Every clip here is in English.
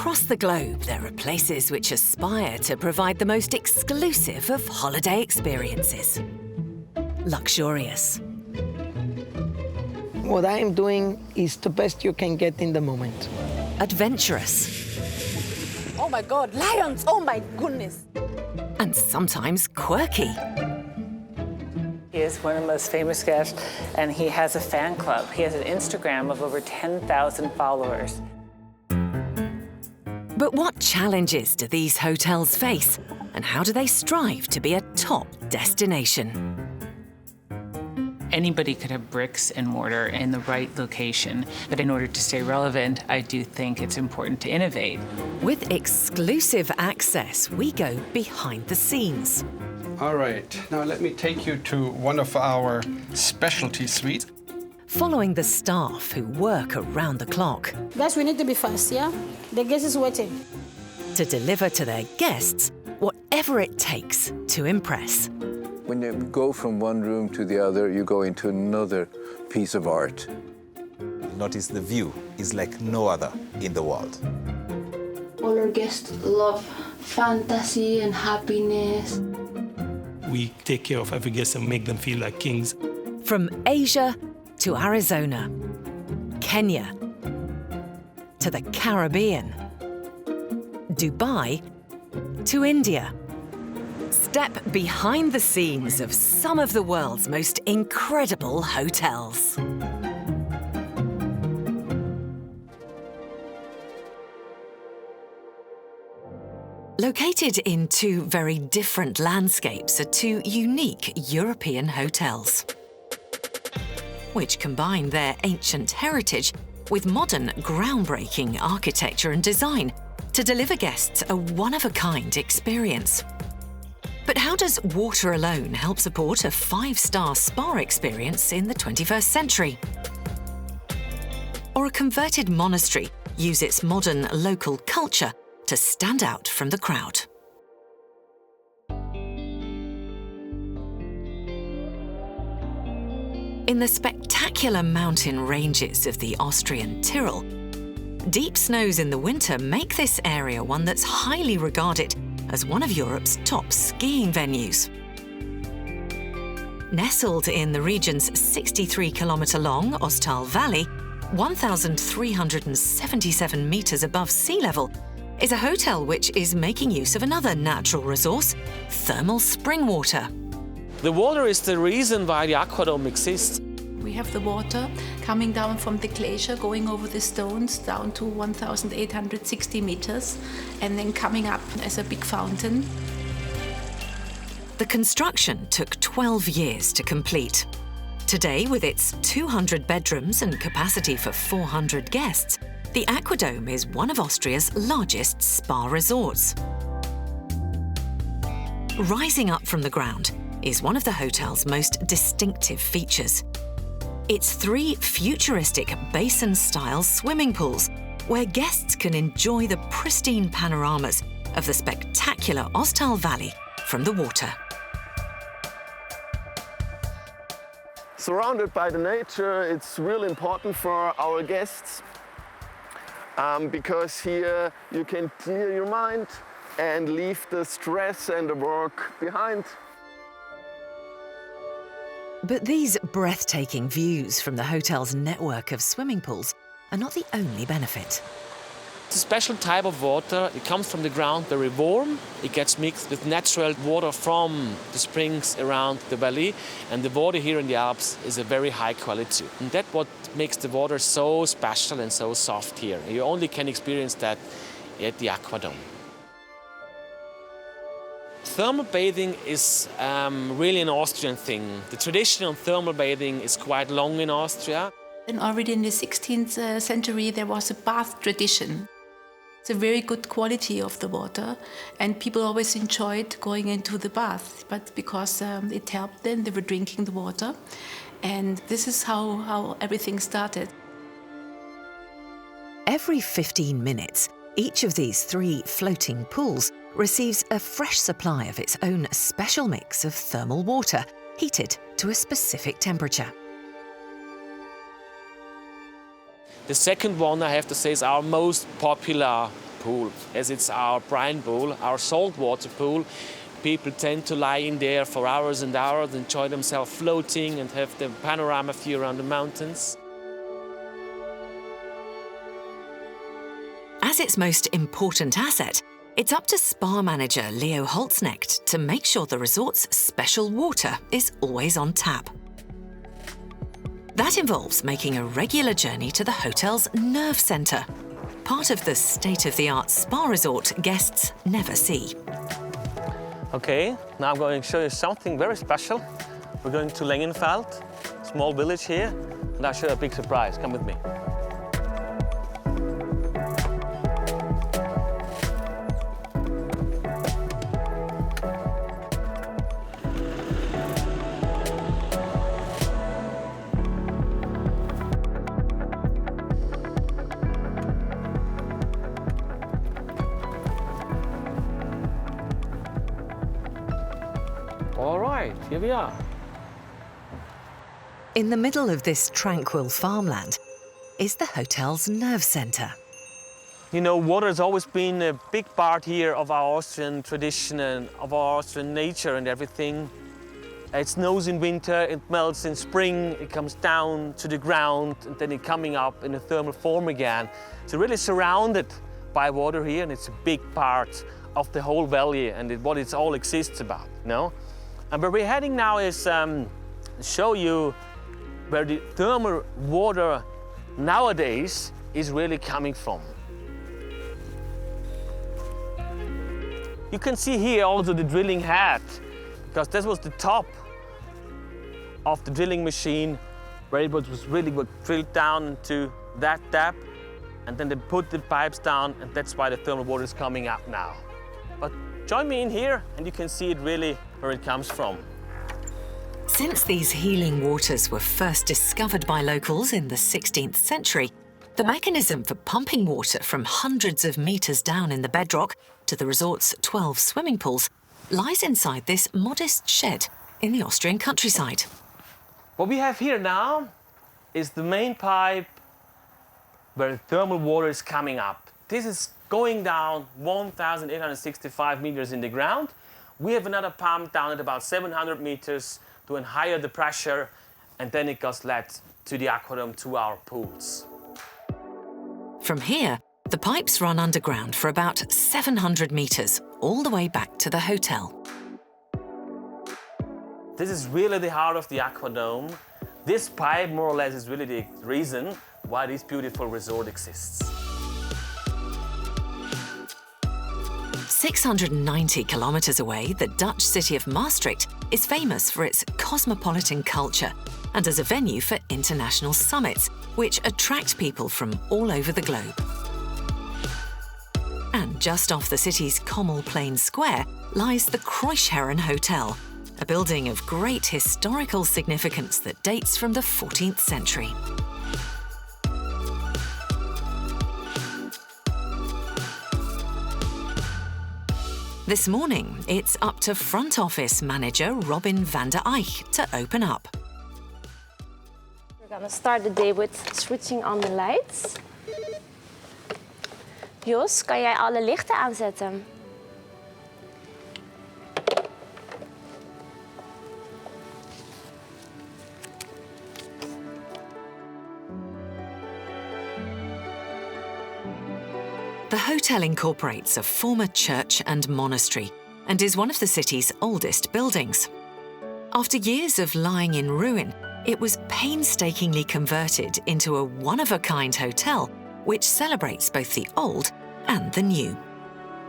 Across the globe, there are places which aspire to provide the most exclusive of holiday experiences. Luxurious. What I am doing is the best you can get in the moment. Adventurous. Oh my God, lions! Oh my goodness! And sometimes quirky. He is one of the most famous guests, and he has a fan club. He has an Instagram of over 10,000 followers. But what challenges do these hotels face, and how do they strive to be a top destination? Anybody could have bricks and mortar in the right location, but in order to stay relevant, I do think it's important to innovate. With exclusive access, we go behind the scenes. All right, now let me take you to one of our specialty suites. Following the staff who work around the clock. Guys, we need to be fast, yeah? The guest is waiting. To deliver to their guests whatever it takes to impress. When you go from one room to the other, you go into another piece of art. Notice the view is like no other in the world. All our guests love fantasy and happiness. We take care of every guest and make them feel like kings. From Asia to Arizona, Kenya to the Caribbean, Dubai to India. Step behind the scenes of some of the world's most incredible hotels. Located in two very different landscapes are two unique European hotels, which combine their ancient heritage with modern, groundbreaking architecture and design to deliver guests a one-of-a-kind experience. But how does water alone help support a 5-star spa experience in the 21st century? Or a converted monastery use its modern local culture to stand out from the crowd? In the spectacular mountain ranges of the Austrian Tyrol, deep snows in the winter make this area one that's highly regarded as one of Europe's top skiing venues. Nestled in the region's 63-kilometre-long Ostal Valley, 1,377 metres above sea level, is a hotel which is making use of another natural resource, thermal spring water. The water is the reason why the Aquadome exists. We have the water coming down from the glacier, going over the stones down to 1,860 meters, and then coming up as a big fountain. The construction took 12 years to complete. Today, with its 200 bedrooms and capacity for 400 guests, the Aquadome is one of Austria's largest spa resorts. Rising up from the ground is one of the hotel's most distinctive features. Its 3 futuristic basin-style swimming pools, where guests can enjoy the pristine panoramas of the spectacular Ostal Valley from the water. Surrounded by the nature, it's really important for our guests because here you can clear your mind and leave the stress and the work behind. But these breathtaking views from the hotel's network of swimming pools are not the only benefit. It's a special type of water. It comes from the ground very warm. It gets mixed with natural water from the springs around the valley. And the water here in the Alps is a very high quality. And that's what makes the water so special and so soft here. You only can experience that at the Aquadome. Thermal bathing is really an Austrian thing. The tradition of thermal bathing is quite long in Austria. And already in the 16th century, there was a bath tradition. It's a very good quality of the water, and people always enjoyed going into the bath, but because it helped them, they were drinking the water. And this is how everything started. Every 15 minutes, each of these 3 floating pools receives a fresh supply of its own special mix of thermal water, heated to a specific temperature. The second one, I have to say, is our most popular pool, as it's our brine pool, our saltwater pool. People tend to lie in there for hours and hours, enjoy themselves floating and have the panorama view around the mountains. As its most important asset, it's up to spa manager Leo Holzknecht to make sure the resort's special water is always on tap. That involves making a regular journey to the hotel's nerve centre, part of the state-of-the-art spa resort guests never see. Okay, now I'm going to show you something very special. We're going to Lengenfeld, small village here, and I'll show you a big surprise. Come with me. All right, here we are. In the middle of this tranquil farmland is the hotel's nerve centre. You know, water has always been a big part here of our Austrian tradition and of our Austrian nature and everything. It snows in winter, it melts in spring, it comes down to the ground, and then it's coming up in a thermal form again. So really surrounded by water here, and it's a big part of the whole valley and what it all exists about, you know? And where we're heading now is show you where the thermal water nowadays is really coming from. You can see here also the drilling head, because this was the top of the drilling machine where it was really drilled down into that tap, and then they put the pipes down, and that's why the thermal water is coming up now. But join me in here and you can see it really where it comes from. Since these healing waters were first discovered by locals in the 16th century, the mechanism for pumping water from hundreds of meters down in the bedrock to the resort's 12 swimming pools lies inside this modest shed in the Austrian countryside. What we have here now is the main pipe where the thermal water is coming up. This is going down 1,865 meters in the ground. We have another pump down at about 700 meters to higher the pressure, and then it gets led to the Aquadome to our pools. From here, the pipes run underground for about 700 meters, all the way back to the hotel. This is really the heart of the Aquadome. This pipe, more or less, is really the reason why this beautiful resort exists. 690 kilometers away, the Dutch city of Maastricht is famous for its cosmopolitan culture and as a venue for international summits, which attract people from all over the globe. And just off the city's Commel Plain Square lies the Kreischeron Hotel, a building of great historical significance that dates from the 14th century. This morning, it's up to front office manager Robin van der Eich to open up. We're gonna start the day with switching on the lights. Jos, kan jij alle lichten aanzetten? The hotel incorporates a former church and monastery and is one of the city's oldest buildings. After years of lying in ruin, it was painstakingly converted into a one-of-a-kind hotel which celebrates both the old and the new.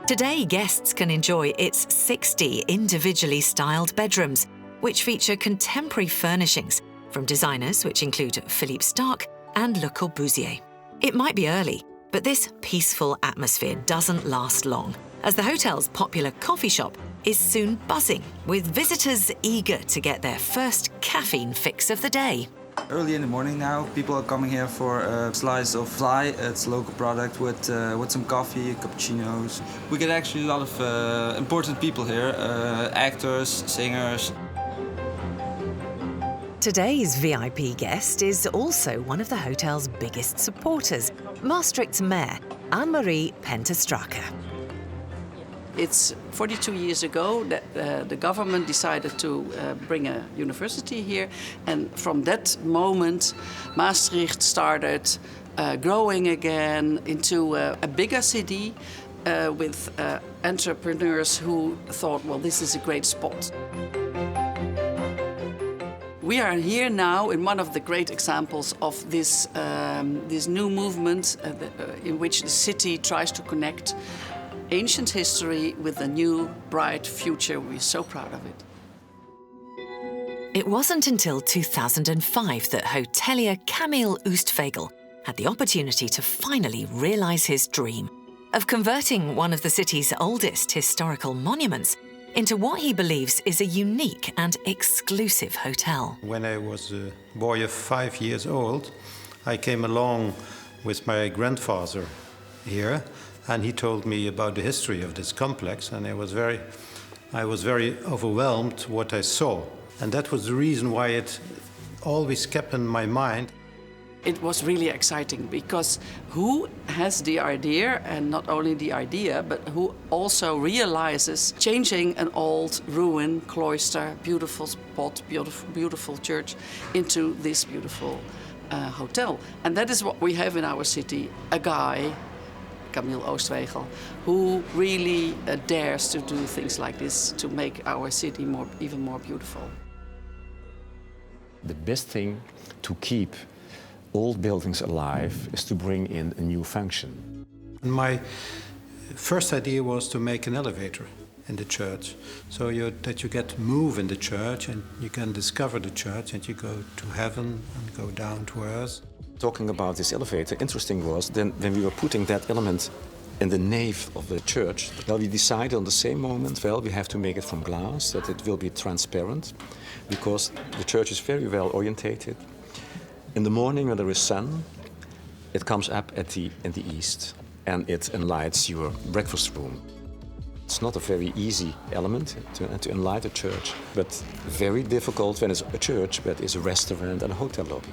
Today, guests can enjoy its 60 individually styled bedrooms, which feature contemporary furnishings from designers which include Philippe Starck and Le Corbusier. It might be early, but this peaceful atmosphere doesn't last long, as the hotel's popular coffee shop is soon buzzing with visitors eager to get their first caffeine fix of the day. Early in the morning now, people are coming here for a slice of fly. It's a local product with some coffee, cappuccinos. We get actually a lot of important people here, actors, singers. Today's VIP guest is also one of the hotel's biggest supporters, Maastricht's mayor, Anne-Marie Pentestraker. It's 42 years ago that the government decided to bring a university here, and from that moment Maastricht started growing again into a bigger city with entrepreneurs who thought, well, this is a great spot. We are here now in one of the great examples of this, this new movement in which the city tries to connect ancient history with a new, bright future. We're so proud of it. It wasn't until 2005 that hotelier Camille Oostfegel had the opportunity to finally realise his dream of converting one of the city's oldest historical monuments into what he believes is a unique and exclusive hotel. When I was a boy of 5 years old, I came along with my grandfather here, and he told me about the history of this complex, and I was very overwhelmed what I saw. And that was the reason why it always kept in my mind. It was really exciting because who has the idea, and not only the idea, but who also realizes changing an old ruin, cloister, beautiful spot, beautiful church into this beautiful hotel. And that is what we have in our city, a guy, Camille Oostfegel, who really dares to do things like this to make our city even more beautiful. The best thing to keep old buildings alive is to bring in a new function. My first idea was to make an elevator in the church, so that you get to move in the church and you can discover the church and you go to heaven and go down to earth. Talking about this elevator, interesting was then when we were putting that element in the nave of the church, well, we decided on the same moment, well, we have to make it from glass, that it will be transparent, because the church is very well orientated. In the morning when there is sun, it comes up in the east and it enlightens your breakfast room. It's not a very easy element to enlight a church, but very difficult when it's a church, but it's a restaurant and a hotel lobby.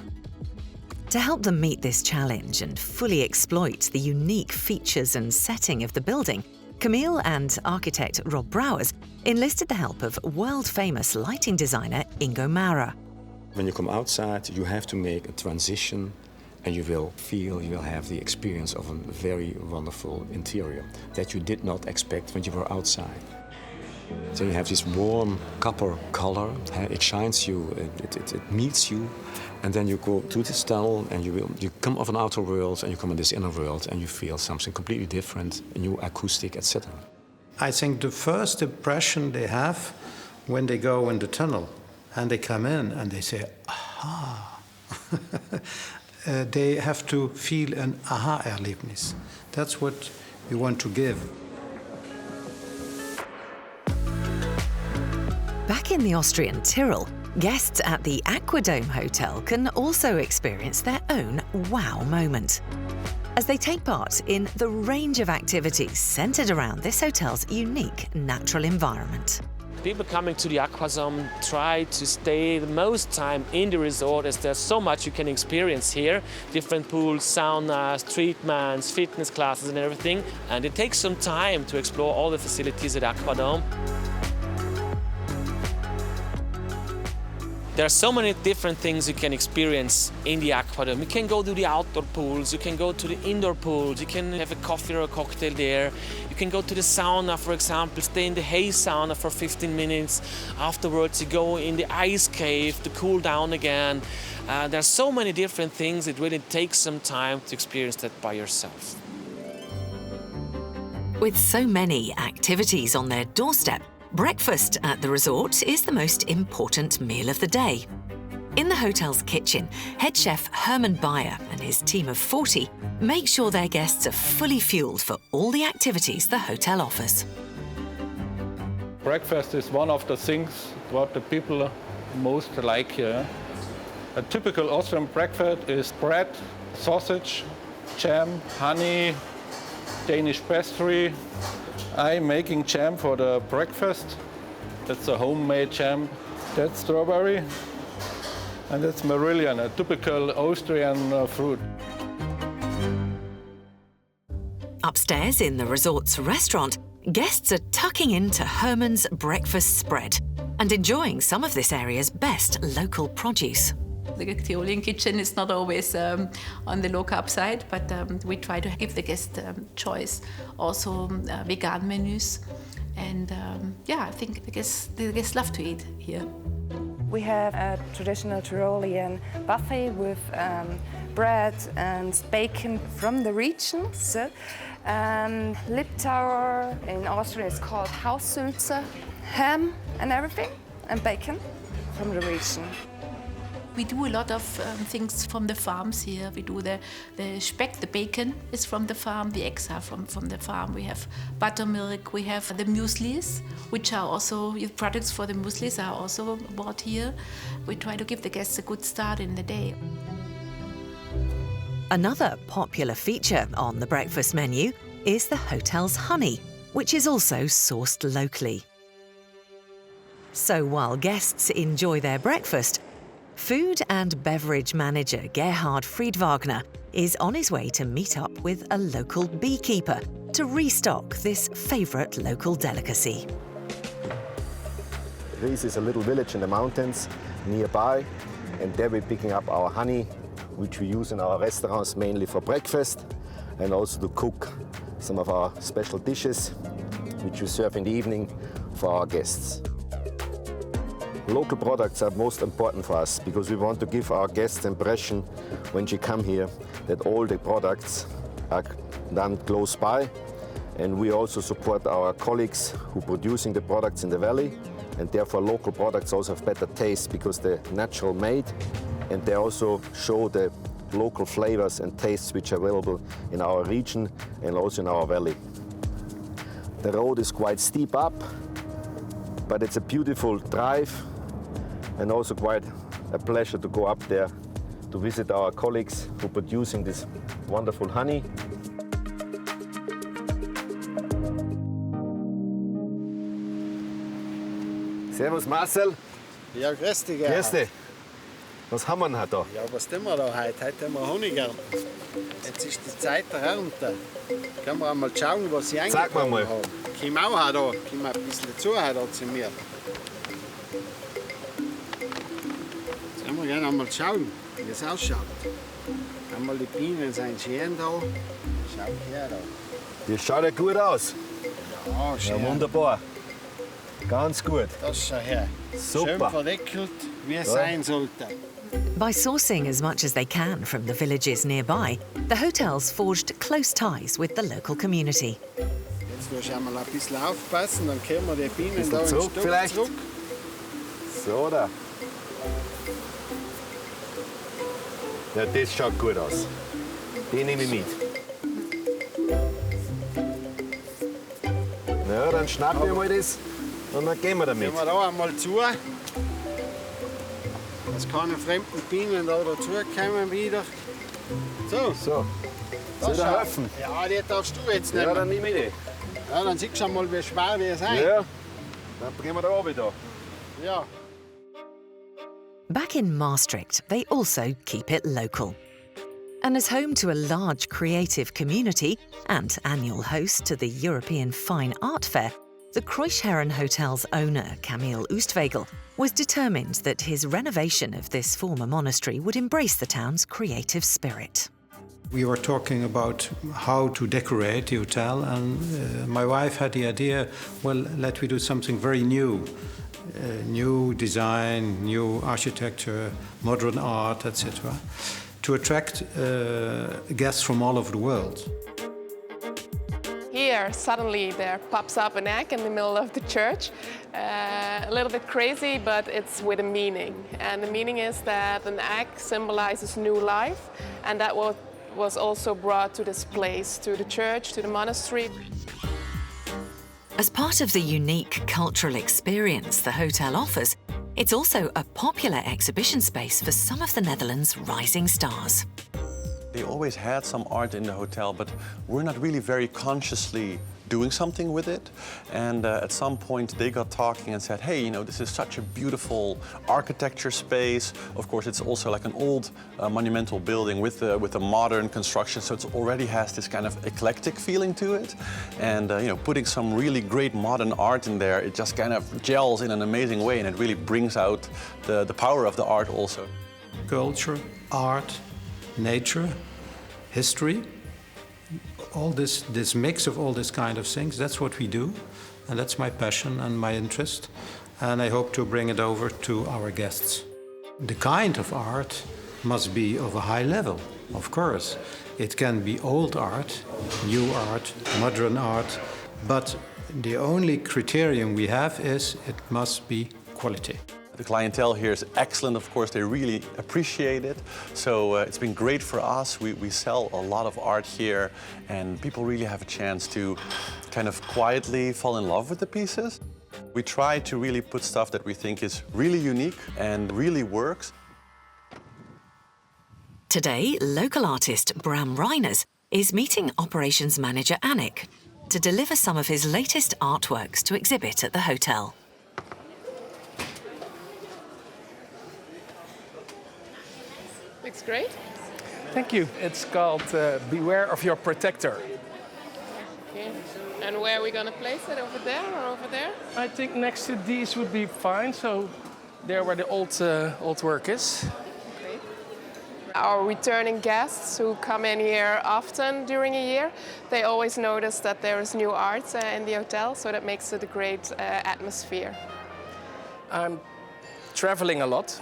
To help them meet this challenge and fully exploit the unique features and setting of the building, Camille and architect Rob Brouwers enlisted the help of world-famous lighting designer Ingo Maurer. When you come outside, you have to make a transition and you will have the experience of a very wonderful interior that you did not expect when you were outside. So you have this warm copper color, it shines you, it meets you, and then you go to this tunnel and you come off an outer world and you come in this inner world and you feel something completely different, a new acoustic, etc. I think the first impression they have when they go in the tunnel and they come in and they say, aha. They have to feel an aha-erlebnis. That's what you want to give. Back in the Austrian Tyrol, guests at the Aquadome Hotel can also experience their own wow moment as they take part in the range of activities centered around this hotel's unique natural environment. People coming to the Aquadome try to stay the most time in the resort, as there's so much you can experience here. Different pools, saunas, treatments, fitness classes and everything. And it takes some time to explore all the facilities at Aquadome. There are so many different things you can experience in the Aquadome. You can go to the outdoor pools, you can go to the indoor pools, you can have a coffee or a cocktail there. You can go to the sauna, for example, stay in the haze sauna for 15 minutes. Afterwards, you go in the ice cave to cool down again. There are so many different things. It really takes some time to experience that by yourself. With so many activities on their doorstep, breakfast at the resort is the most important meal of the day. In the hotel's kitchen, head chef Herman Bayer and his team of 40 make sure their guests are fully fueled for all the activities the hotel offers. Breakfast is one of the things what the people most like here. A typical Austrian breakfast is bread, sausage, jam, honey, Danish pastry. I'm making jam for the breakfast. That's a homemade jam. That's strawberry. And that's Marillion, a typical Austrian fruit. Upstairs in the resort's restaurant, guests are tucking into Herman's breakfast spread and enjoying some of this area's best local produce. The Australian kitchen is not always on the low-carb side, but we try to give the guest choice, also vegan menus. And yeah, I think the guests love to eat here. We have a traditional Tyrolean buffet with bread and bacon from the region. So, Liptauer in Austria is called Haussülze, ham and everything, and bacon from the region. We do a lot of things from the farms here. We do the speck, the bacon is from the farm, the eggs are from the farm. We have buttermilk, we have the mueslis, which are also, the products for the mueslis are also bought here. We try to give the guests a good start in the day. Another popular feature on the breakfast menu is the hotel's honey, which is also sourced locally. So while guests enjoy their breakfast, food and beverage manager Gerhard Friedwagner is on his way to meet up with a local beekeeper to restock this favourite local delicacy. Ries is a little village in the mountains nearby, and there we're picking up our honey, which we use in our restaurants mainly for breakfast and also to cook some of our special dishes, which we serve in the evening for our guests. Local products are most important for us because we want to give our guests the impression when she come here that all the products are done close by, and we also support our colleagues who are producing the products in the valley, and therefore local products also have better taste because they're natural made, and they also show the local flavors and tastes which are available in our region and also in our valley. The road is quite steep up, but it's a beautiful drive, and also quite a pleasure to go up there to visit our colleagues who are producing this wonderful honey. Servus Marcel. Ja, grüß dich, Gerhard. Grüß dich. Was haben wir denn da? Ja, was tun wir da heute? Heute haben wir Honig ernten. Jetzt ist die Zeit der Ernte. Können wir einmal schauen, was sie eingebracht haben. Komm auch da, komm ein bisschen zu zu mir. Jetzt können wir gerne einmal schauen, wie es ausschaut. Einmal die Bienen sind schön da. Schau her da. Das schaut ja gut aus. Ja, schön. Ja, wunderbar. Ganz gut. Das schau her. Super. Schön verdeckelt, wie es sein sollte. By sourcing as much as they can from the villages nearby, the hotels forged close ties with the local community. Jetzt musst du einmal ein bisschen aufpassen, dann können wir die Bienen da zurück, vielleicht. Zurück. So da. Ja, das schaut gut aus. Den nehme ich mit. Na, dann schnappen wir mal das und dann gehen wir damit. Gehen wir da einmal zu, dass keine fremden Bienen da dazukommen wieder. So. So. Soll ich dir helfen? Ja, die darfst du jetzt nehmen. Ja, dann nehme ich die. Ja, dann siehst du einmal, wie schwer die sind. Ja, dann bringen wir da oben da. Ja. Back in Maastricht, they also keep it local. And as home to a large creative community and annual host to the European Fine Art Fair, the Kreischeron Hotel's owner, Camille Oostwegel, was determined that his renovation of this former monastery would embrace the town's creative spirit. We were talking about how to decorate the hotel, and my wife had the idea, well, let we do something very new. New design, new architecture, modern art, etc., to attract guests from all over the world. Here, suddenly there pops up an egg in the middle of the church. A little bit crazy, but it's with a meaning. And the meaning is that an egg symbolizes new life, and that was also brought to this place, to the church, to the monastery. As part of the unique cultural experience the hotel offers, it's also a popular exhibition space for some of the Netherlands' rising stars. They always had some art in the hotel, but we're not really very consciously doing something with it. And at some point they got talking and said, hey, you know, this is such a beautiful architecture space. Of course, it's also like an old monumental building with a modern construction, so it already has this kind of eclectic feeling to it. And you know, putting some really great modern art in there, it just kind of gels in an amazing way, and it really brings out the power of the art also. Culture, art, nature, history, all this mix of all this kind of things, that's what we do. And that's my passion and my interest. And I hope to bring it over to our guests. The kind of art must be of a high level, of course. It can be old art, new art, modern art, but the only criterion we have is it must be quality. The clientele here is excellent, of course, they really appreciate it. So it's been great for us. We sell a lot of art here, and people really have a chance to kind of quietly fall in love with the pieces. We try to really put stuff that we think is really unique and really works. Today, local artist Bram Reiners is meeting operations manager Annick to deliver some of his latest artworks to exhibit at the hotel. Looks great. Thank you. It's called Beware of Your Protector. Okay. And where are we going to place it? Over there or over there? I think next to these would be fine. So there where the old work is. Great. Our returning guests who come in here often during a year, they always notice that there is new art in the hotel, so that makes it a great atmosphere. I'm traveling a lot.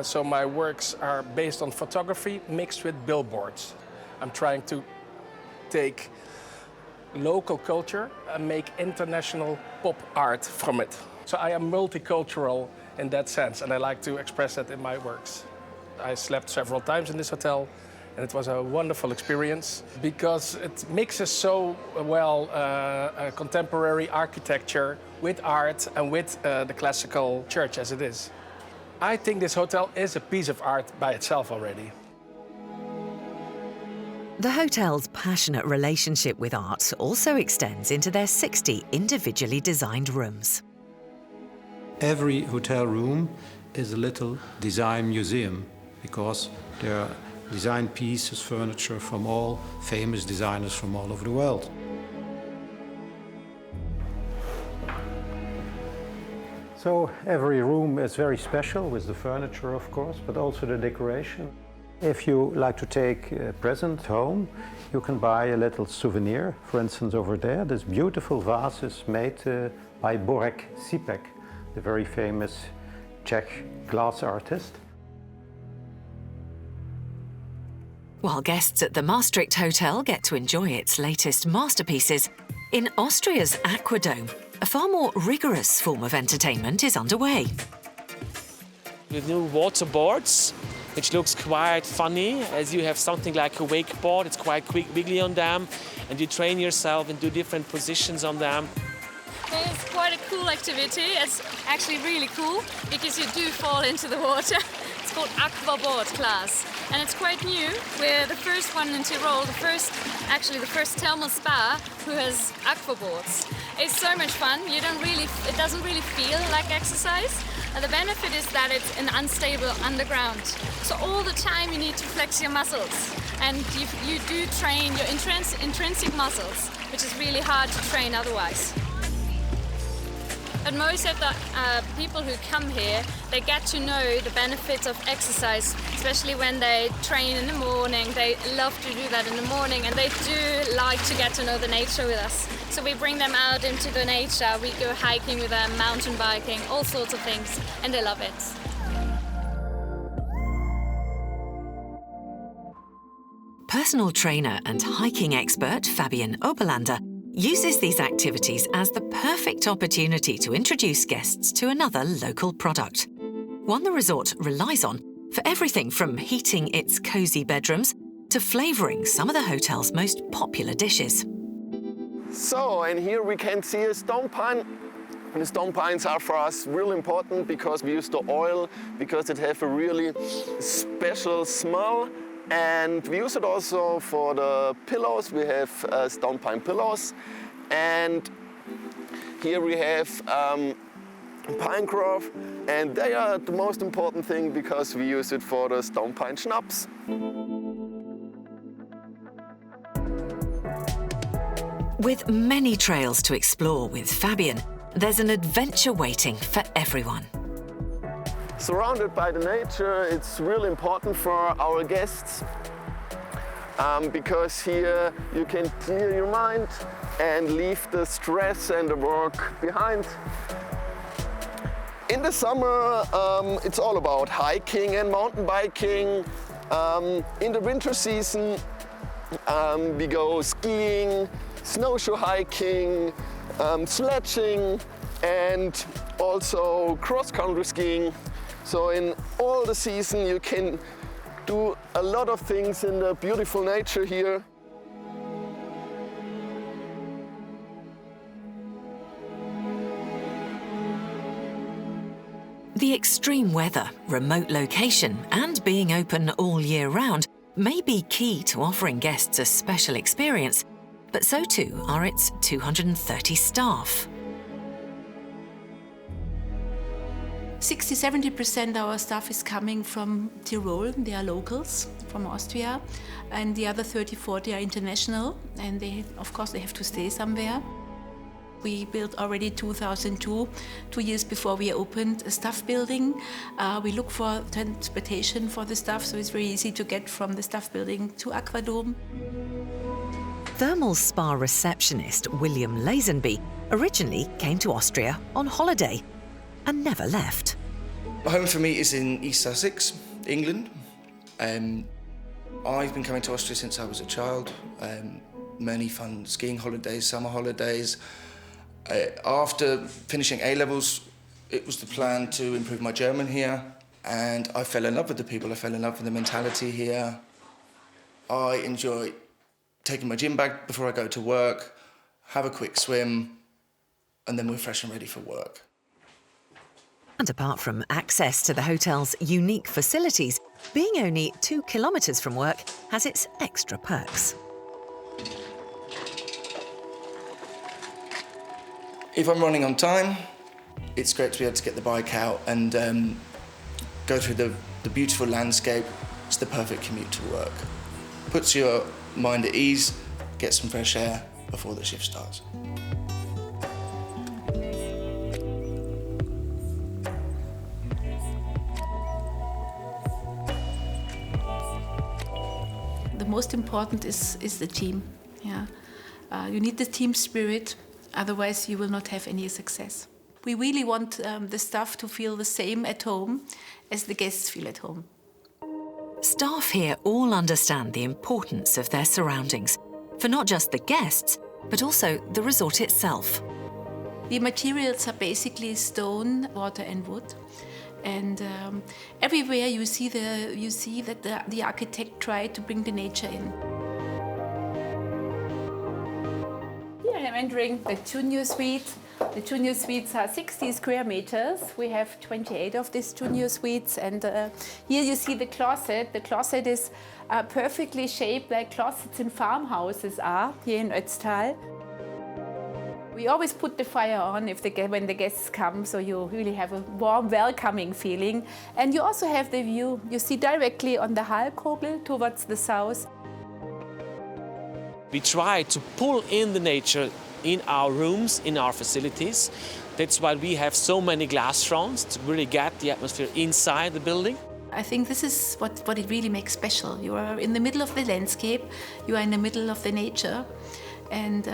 So my works are based on photography mixed with billboards. I'm trying to take local culture and make international pop art from it. So I am multicultural in that sense, and I like to express that in my works. I slept several times in this hotel, and it was a wonderful experience because it mixes so well contemporary architecture with art and with the classical church as it is. I think this hotel is a piece of art by itself already. The hotel's passionate relationship with art also extends into their 60 individually designed rooms. Every hotel room is a little design museum because there are design pieces, furniture from all famous designers from all over the world. So every room is very special with the furniture, of course, but also the decoration. If you like to take a present home, you can buy a little souvenir. For instance, over there, this beautiful vase is made by Borek Sipek, the very famous Czech glass artist. While guests at the Maastricht Hotel get to enjoy its latest masterpieces, in Austria's Aquadome, a far more rigorous form of entertainment is underway. With new water boards, which looks quite funny, as you have something like a wakeboard. It's quite wiggly on them, and you train yourself and do different positions on them. It's quite a cool activity. It's actually really cool because you do fall into the water. It's called Aqua board class, and it's quite new. We're the first one in Tyrol, the first thermal spa who has aqua boards. It's so much fun. It doesn't really feel like exercise. And the benefit is that it's an unstable underground. So all the time you need to flex your muscles, and you do train your intrinsic muscles, which is really hard to train otherwise. But most of the people who come here, they get to know the benefits of exercise, especially when they train in the morning. They love to do that in the morning, and they do like to get to know the nature with us. So we bring them out into the nature, we go hiking with them, mountain biking, all sorts of things, and they love it. Personal trainer and hiking expert Fabian Oberlander uses these activities as the perfect opportunity to introduce guests to another local product, one the resort relies on for everything from heating its cosy bedrooms to flavouring some of the hotel's most popular dishes. So, and here we can see a stone pine. And the stone pines are for us really important because we use the oil, because it has a really special smell. And we use it also for the pillows. We have stone pine pillows. And here we have pine grove, and they are the most important thing because we use it for the stone pine schnapps. With many trails to explore with Fabian, there's an adventure waiting for everyone. Surrounded by the nature, it's really important for our guests because here you can clear your mind and leave the stress and the work behind. In the summer, it's all about hiking and mountain biking. In the winter season, we go skiing, snowshoe hiking, sledging, and also cross-country skiing. So in all the season you can do a lot of things in the beautiful nature here. The extreme weather, remote location, and being open all year round may be key to offering guests a special experience, but so too are its 230 staff. 60–70% our staff is coming from Tyrol. They are locals from Austria, and the other 30–40 are international, and of course they have to stay somewhere. We built already 2002, 2 years before we opened, a staff building. We look for transportation for the staff, so it's very easy to get from the staff building to Aquadome. Thermal spa receptionist William Lazenby originally came to Austria on holiday and never left. Home for me is in East Sussex, England. I've been coming to Austria since I was a child. Many fun skiing holidays, summer holidays. After finishing A-levels, it was the plan to improve my German here, and I fell in love with the people, I fell in love with the mentality here. I enjoy taking my gym bag before I go to work, have a quick swim, and then we're fresh and ready for work. And apart from access to the hotel's unique facilities, being only 2 kilometres from work has its extra perks. If I'm running on time, it's great to be able to get the bike out and go through the beautiful landscape. It's the perfect commute to work. Puts your mind at ease, get some fresh air before the shift starts. The most important is the team. Yeah, you need the team spirit, otherwise you will not have any success. We really want the staff to feel the same at home as the guests feel at home. Staff here all understand the importance of their surroundings, for not just the guests, but also the resort itself. The materials are basically stone, water and wood. And everywhere you see that the architect tried to bring the nature in. Here I'm entering the junior suite. The junior suites are 60 square meters. We have 28 of these junior suites, and here you see the closet. The closet is perfectly shaped like closets in farmhouses are here in Ötztal. We always put the fire on when the guests come, so you really have a warm, welcoming feeling. And you also have the view. You see directly on the Hallkogel towards the south. We try to pull in the nature in our rooms, in our facilities. That's why we have so many glass fronts to really get the atmosphere inside the building. I think this is what it really makes special. You are in the middle of the landscape, you are in the middle of the nature. And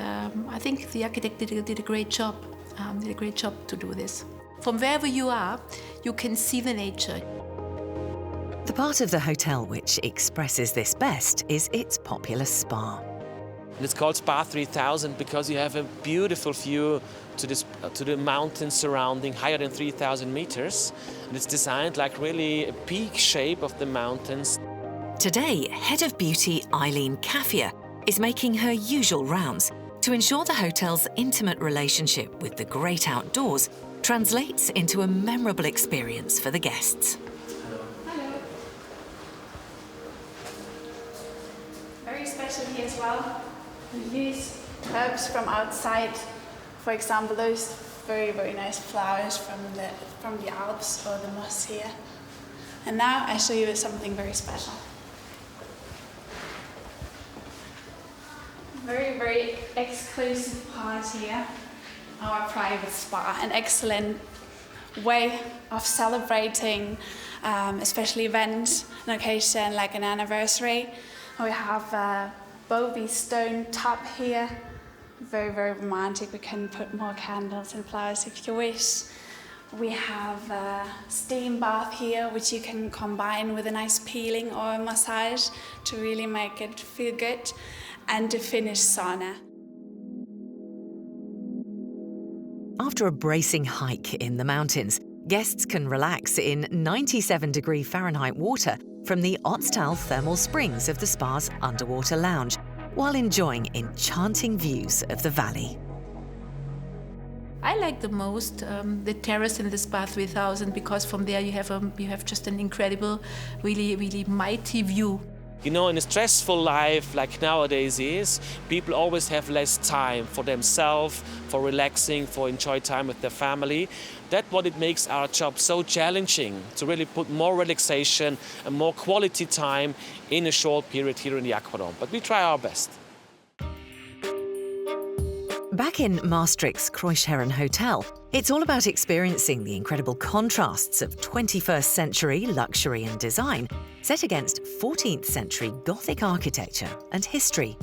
I think the architect did a great job. To do this. From wherever you are, you can see the nature. The part of the hotel which expresses this best is its popular spa. And it's called Spa 3000 because you have a beautiful view to the mountains surrounding, higher than 3,000 meters. And it's designed like really a peak shape of the mountains. Today, Head of Beauty Eileen Caffia is making her usual rounds to ensure the hotel's intimate relationship with the great outdoors translates into a memorable experience for the guests. Hello. Very special here as well. Yes. herbs from outside. For example, those very, very nice flowers from the Alps or the moss here. And now I show you something very special. Very, very exclusive part here, our private spa, an excellent way of celebrating, especially events, an occasion like an anniversary. We have a Bovie stone tub here, very, very romantic. We can put more candles and flowers if you wish. We have a steam bath here, which you can combine with a nice peeling or a massage to really make it feel good, and a finished sauna. After a bracing hike in the mountains, guests can relax in 97-degree Fahrenheit water from the Ötztal thermal springs of the spa's underwater lounge, while enjoying enchanting views of the valley. I like the most the terrace in the Spa 3000, because from there you have just an incredible, really, really mighty view. You know, in a stressful life like nowadays is, people always have less time for themselves, for relaxing, for enjoy time with their family. That's what it makes our job so challenging, to really put more relaxation and more quality time in a short period here in the Aquadome. But we try our best. Back in Maastricht's Kreischeron Hotel, it's all about experiencing the incredible contrasts of 21st century luxury and design set against 14th century Gothic architecture and history.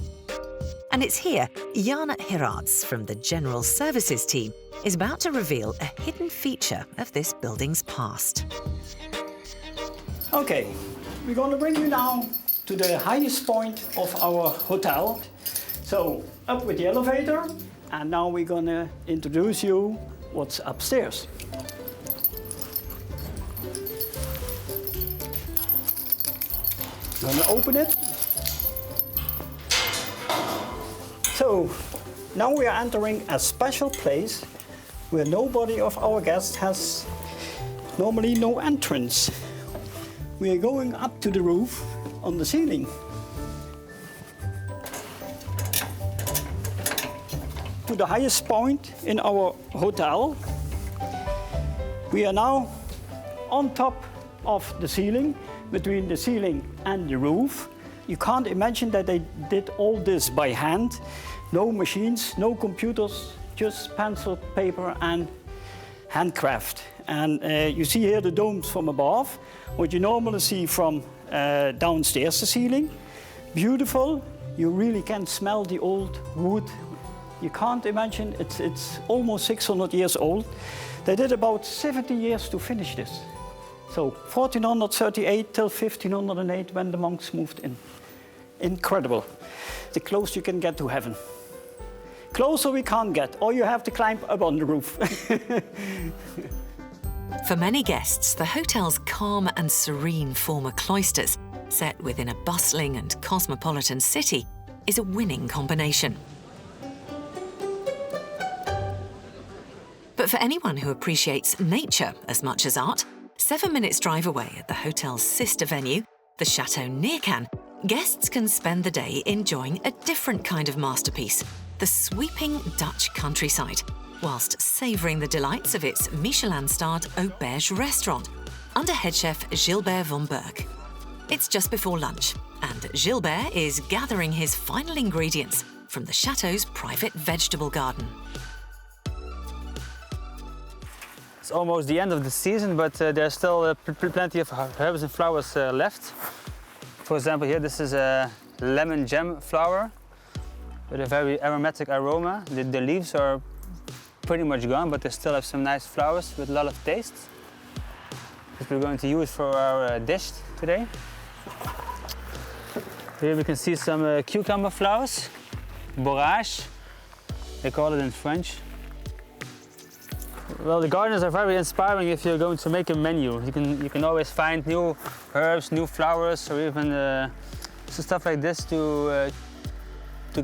And it's here Jana Herards from the General Services team is about to reveal a hidden feature of this building's past. Okay, we're going to bring you now to the highest point of our hotel. So up with the elevator. And now we're gonna introduce you what's upstairs. I'm gonna open it. So now we are entering a special place where nobody of our guests has normally no entrance. We are going up to the roof on the ceiling. To the highest point in our hotel. We are now on top of the ceiling, between the ceiling and the roof. You can't imagine that they did all this by hand. No machines, no computers, just pencil, paper and handcraft. And you see here the domes from above, what you normally see from downstairs the ceiling. Beautiful, you really can smell the old wood. You can't imagine, it's almost 600 years old. They did about 70 years to finish this. So 1438 till 1508 when the monks moved in. Incredible. The closest you can get to heaven. Closer we can't get, or you have to climb up on the roof. For many guests, the hotel's calm and serene former cloisters, set within a bustling and cosmopolitan city, is a winning combination. But for anyone who appreciates nature as much as art, 7 minutes drive away at the hotel's sister venue, the Chateau near Cannes, guests can spend the day enjoying a different kind of masterpiece, the sweeping Dutch countryside, whilst savouring the delights of its Michelin-starred auberge restaurant, under head chef Gilbert von Berg. It's just before lunch, and Gilbert is gathering his final ingredients from the Chateau's private vegetable garden. It's almost the end of the season, but there's still plenty of herbs and flowers left. For example, here this is a lemon gem flower with a very aromatic aroma. The leaves are pretty much gone, but they still have some nice flowers with a lot of taste, which we're going to use for our dish today. Here we can see some cucumber flowers, borage, they call it in French. Well, the gardens are very inspiring if you're going to make a menu. You can always find new herbs, new flowers, or even stuff like this to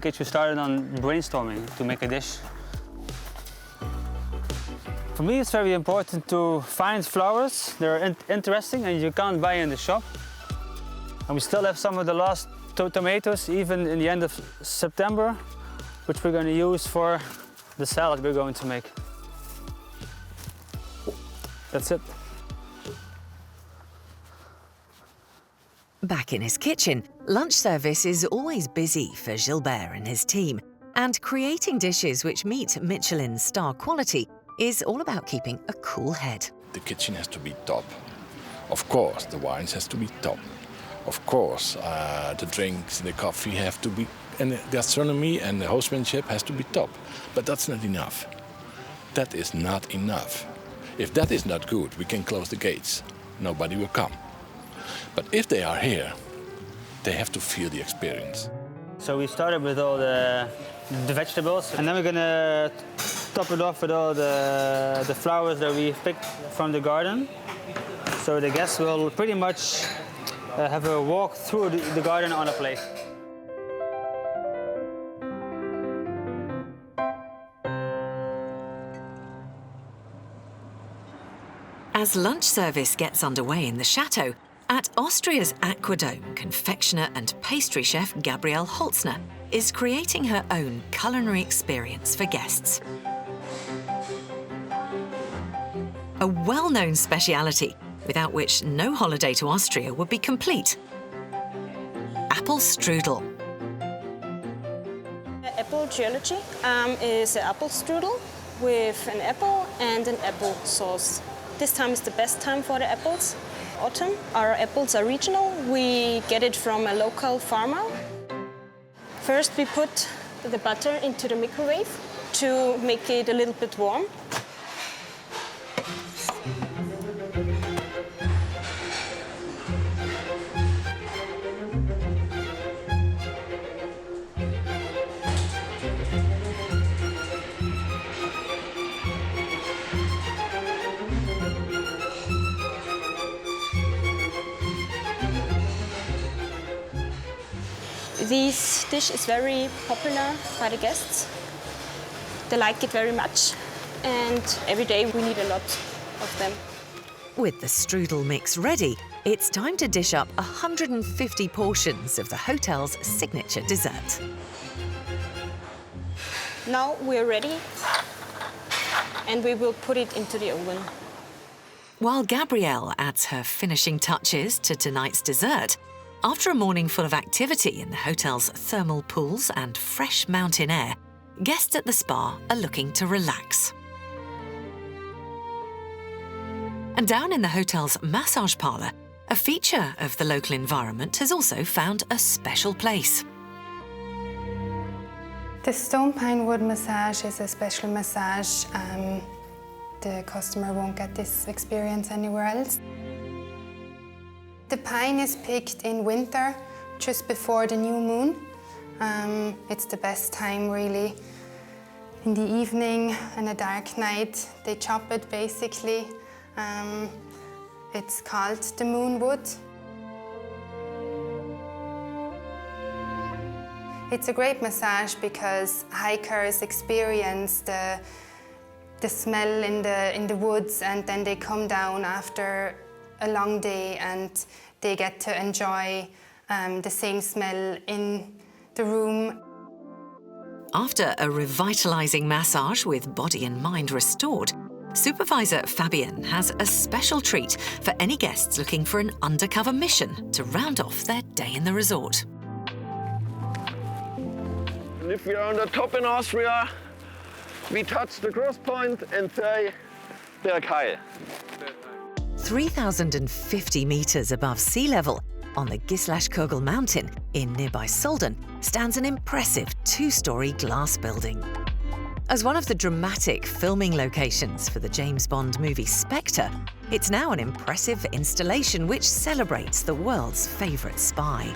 get you started on brainstorming to make a dish. For me, it's very important to find flowers. They're interesting and you can't buy in the shop. And we still have some of the last tomatoes, even in the end of September. which we're going to use for the salad we're going to make. That's it. Back in his kitchen, lunch service is always busy for Gilbert and his team, and creating dishes which meet Michelin's star quality is all about keeping a cool head. The kitchen has to be top. Of course, the wines has to be top. Of course, the drinks, the coffee have to be, and the gastronomy and the hostmanship has to be top. But that's not enough. That is not enough. If that is not good, we can close the gates. Nobody will come. But if they are here, they have to feel the experience. So we started with all the vegetables, and then we're gonna top it off with all the flowers that we picked from the garden. So the guests will pretty much have a walk through the garden on a plate. As lunch service gets underway in the Chateau, at Austria's Aquadome, confectioner and pastry chef Gabriele Holzner is creating her own culinary experience for guests. A well-known speciality, without which no holiday to Austria would be complete. Apple strudel. The apple trilogy is an apple strudel with an apple and an apple sauce. This time is the best time for the apples. Autumn, our apples are regional. We get it from a local farmer. First, we put the butter into the microwave to make it a little bit warm. This dish is very popular by the guests. They like it very much, and every day we need a lot of them. With the strudel mix ready, it's time to dish up 150 portions of the hotel's signature dessert. Now we're ready, and we will put it into the oven. While Gabrielle adds her finishing touches to tonight's dessert, after a morning full of activity in the hotel's thermal pools and fresh mountain air, guests at the spa are looking to relax. And down in the hotel's massage parlour, a feature of the local environment has also found a special place. The stone pine wood massage is a special massage. The customer won't get this experience anywhere else. The pine is picked in winter, just before the new moon. It's the best time, really. In the evening and a dark night, they chop it, basically. It's called the moonwood. It's a great massage because hikers experience the smell in the woods, and then they come down after a long day and they get to enjoy the same smell in the room. After a revitalising massage with body and mind restored, Supervisor Fabian has a special treat for any guests looking for an undercover mission to round off their day in the resort. And if we are on the top in Austria, we touch the cross point and say, Berg Heil. 3,050 metres above sea level, on the Gislashkogel mountain in nearby Solden, stands an impressive two-storey glass building. As one of the dramatic filming locations for the James Bond movie Spectre, it's now an impressive installation which celebrates the world's favourite spy.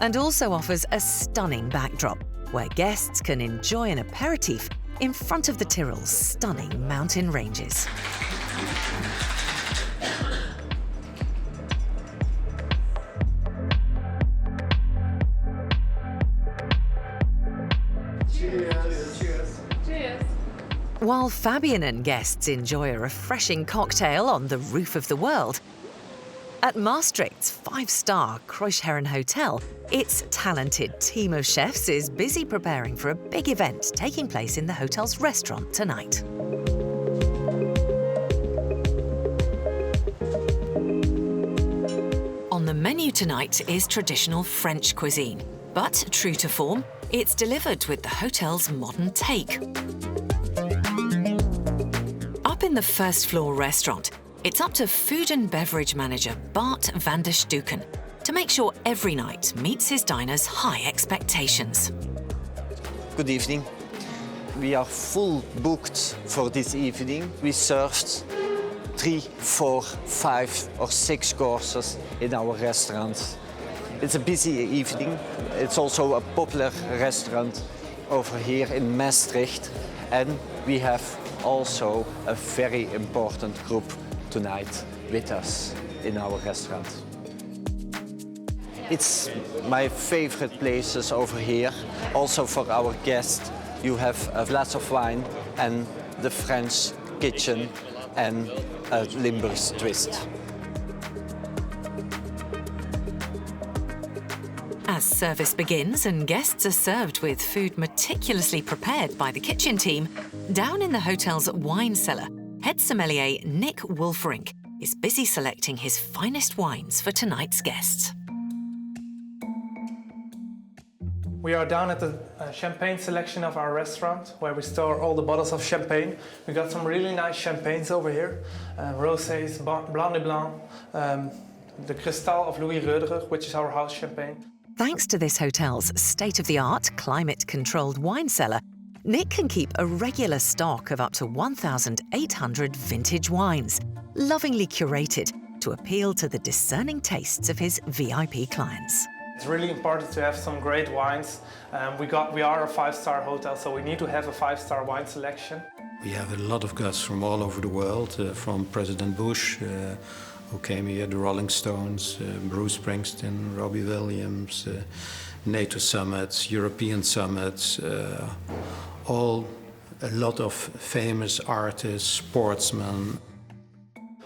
And also offers a stunning backdrop, where guests can enjoy an aperitif in front of the Tyrol's stunning mountain ranges. While Fabian and guests enjoy a refreshing cocktail on the roof of the world, At Maastricht's five-star Kreischeron Hotel, its talented team of chefs is busy preparing for a big event taking place in the hotel's restaurant tonight. On the menu tonight is traditional French cuisine, but true to form, it's delivered with the hotel's modern take. Up in the first-floor restaurant, it's up to food and beverage manager Bart van der Stuken to make sure every night meets his diners' high expectations. Good evening. We are full booked for this evening. We served 3, 4, 5 or 6 courses in our restaurant. It's a busy evening. It's also a popular restaurant over here in Maastricht. And we have also a very important group tonight with us in our restaurant. It's my favorite places over here. Also for our guests, you have a glass of wine and the French kitchen and a Limburg's twist. As service begins and guests are served with food meticulously prepared by the kitchen team, down in the hotel's wine cellar, head sommelier Nick Wolferink is busy selecting his finest wines for tonight's guests. We are down at the champagne selection of our restaurant, where we store all the bottles of champagne. We got some really nice champagnes over here. Rosés, Blanc de Blanc, the Cristal of Louis Roederer, which is our house champagne. Thanks to this hotel's state-of-the-art, climate-controlled wine cellar, Nick can keep a regular stock of up to 1,800 vintage wines, lovingly curated to appeal to the discerning tastes of his VIP clients. It's really important to have some great wines. We are a 5-star hotel, so we need to have a 5-star wine selection. We have a lot of guests from all over the world, from President Bush, who came here, the Rolling Stones, Bruce Springsteen, Robbie Williams, NATO summits, European summits, a lot of famous artists, sportsmen.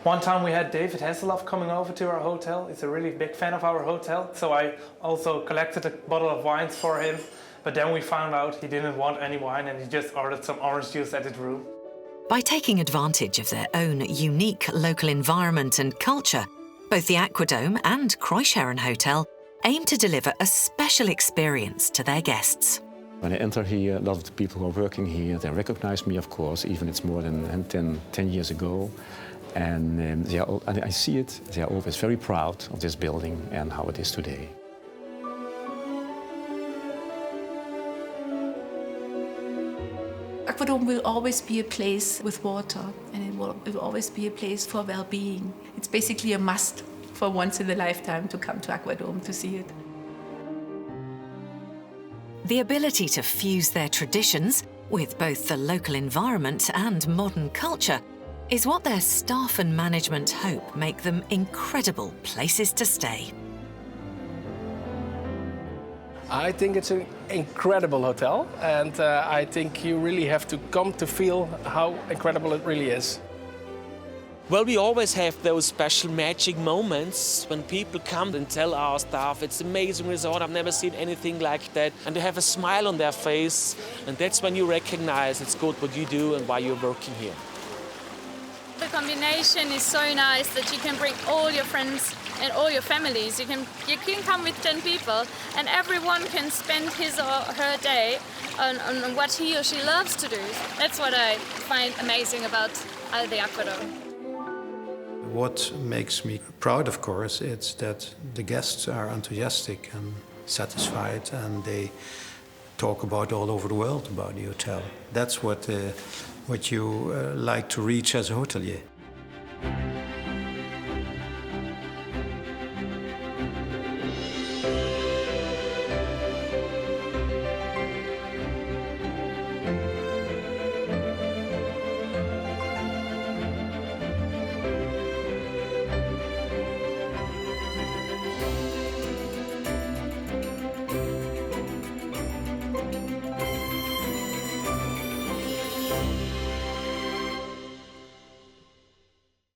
One time we had David Hasselhoff coming over to our hotel. He's a really big fan of our hotel, so I also collected a bottle of wines for him. But then we found out he didn't want any wine and he just ordered some orange juice at his room. By taking advantage of their own unique local environment and culture, both the Aquadome and Kreischeron Hotel aim to deliver a special experience to their guests. When I enter here, a lot of the people who are working here, they recognize me, of course, even it's more than 10 years ago. And I see it, they are always very proud of this building and how it is today. Aquadome will always be a place with water, and it will always be a place for well-being. It's basically a must for once in a lifetime to come to Aquadome to see it. The ability to fuse their traditions with both the local environment and modern culture is what their staff and management hope make them incredible places to stay. I think it's an incredible hotel, and I think you really have to come to feel how incredible it really is. Well, we always have those special magic moments when people come and tell our staff, it's an amazing resort, I've never seen anything like that. And they have a smile on their face, and that's when you recognize it's good what you do and why you're working here. The combination is so nice that you can bring all your friends and all your families. You can come with 10 people and everyone can spend his or her day on what he or she loves to do. That's what I find amazing about the Aquadome. What makes me proud, of course, is that the guests are enthusiastic and satisfied, and they talk about all over the world about the hotel. That's what you like to reach as a hotelier.